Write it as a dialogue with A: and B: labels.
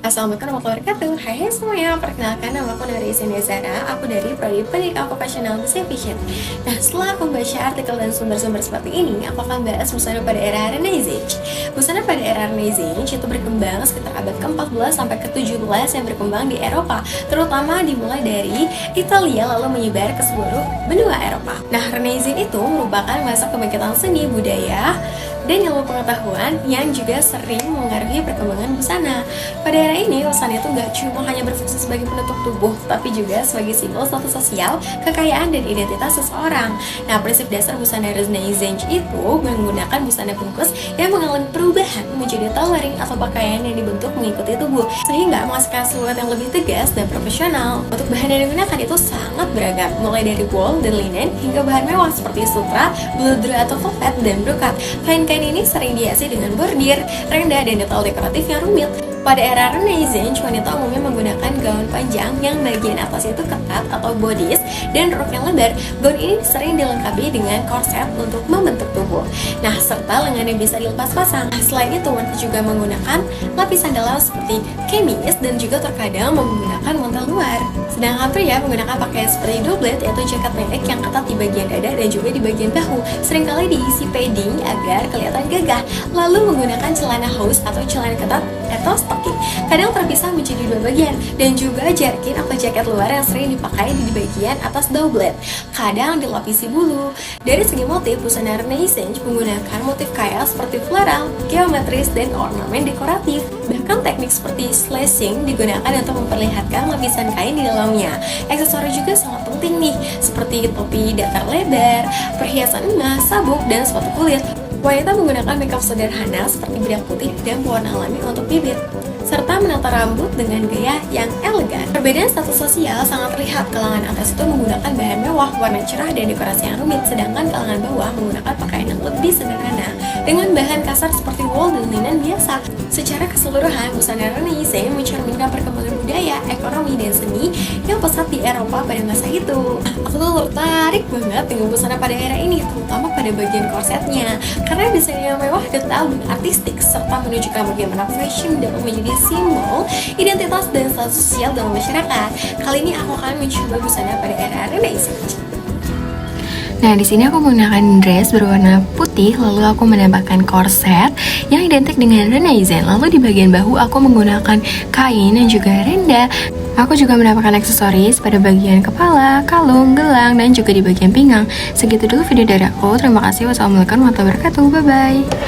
A: Assalamualaikum warahmatullahi wabarakatuh. Hai semuanya, perkenalkan nama aku Nuri Isyana Zara. Aku dari Prodi Pendidikan Vocational Design Fashion. Nah, setelah aku membaca artikel dan sumber-sumber seperti ini, aku akan bahas busana pada era Renaissance. Busana pada era Renaissance itu berkembang sekitar abad ke-14 sampai ke-17 yang berkembang di Eropa, terutama dimulai dari Italia lalu menyebar ke seluruh benua Eropa. Nah, Renaissance itu merupakan masa kebangkitan seni budaya dan ilmu pengetahuan yang juga sering mengaruhi perkembangan busana. Pada era ini, busana itu gak cuma hanya berfungsi sebagai penutup tubuh, tapi juga sebagai simbol status sosial, kekayaan, dan identitas seseorang. Nah, prinsip dasar busana Renaissance itu menggunakan busana bungkus yang mengalami perubahan menjadi tailoring atau pakaian yang dibentuk mengikuti tubuh, sehingga menghasilkan siluet yang lebih tegas dan profesional. Untuk bahan yang digunakan itu sangat beragam, mulai dari wool dan linen hingga bahan mewah seperti sutra, bluedrag atau velvet, dan brokat. Kain ini sering dihiasi dengan bordir, renda, dan detail dekoratif yang rumit. Pada era Renaissance, wanita umumnya menggunakan gaun panjang yang bagian atas itu ketat atau bodice dan rok yang lebar. Gaun ini sering dilengkapi dengan korset untuk membentuk tubuh. Nah, serta lengannya bisa dilepas pasang. Nah, selain itu, wanita juga menggunakan lapisan dalam seperti kemis dan juga terkadang menggunakan mantel luar. Sedangkan pria menggunakan pakaian seperti doublet, yaitu jaket pendek yang ketat di bagian dada dan juga di bagian bahu. Seringkali diisi padding agar kelihatan gagah. Lalu menggunakan celana hose atau celana ketat atau stocking, kadang terpisah menjadi dua bagian, dan juga jerkin atau jaket luar yang sering dipakai di bagian atas doublet, kadang dilapisi bulu. Dari segi motif, busana Renaissance menggunakan motif kaya seperti floral, geometris, dan ornamen dekoratif. Bahkan teknik seperti slashing digunakan untuk memperlihatkan lapisan kain di dalamnya. Aksesoris juga sangat penting nih, seperti topi datar lebar, perhiasan emas, sabuk, dan sepatu kulit. Wanita menggunakan makeup sederhana seperti bedak putih dan pewarna alami untuk bibir, serta menata rambut dengan gaya yang elegan. Perbedaan status sosial sangat terlihat. Kalangan atas itu menggunakan bahan mewah, warna cerah, dan dekorasi yang rumit, sedangkan kalangan bawah menggunakan pakaian yang lebih sederhana dengan bahan kasar seperti wool dan linen biasa. Secara keseluruhan, busana Renaissance mencerminkan perkembangan budaya, ekonomi, dan seni yang pesat di Eropa pada masa itu. Aku tuh tertarik banget dengan busana pada era ini, terutama pada bagian korsetnya, karena desainnya mewah, detail, dan artistik, serta menunjukkan bagaimana fashion dapat menjadi simbol identitas dan status sosial dalam masyarakat. Kali ini aku akan mencoba busana pada era Renaissance.
B: Nah, di sini aku menggunakan dress berwarna putih, lalu aku menambahkan korset yang identik dengan Renaissance. Lalu di bagian bahu aku menggunakan kain dan juga renda. Aku juga menambahkan aksesoris pada bagian kepala, kalung, gelang, dan juga di bagian pinggang. Segitu dulu video dari aku. Terima kasih. Wassalamualaikum warahmatullahi wabarakatuh. Bye-bye.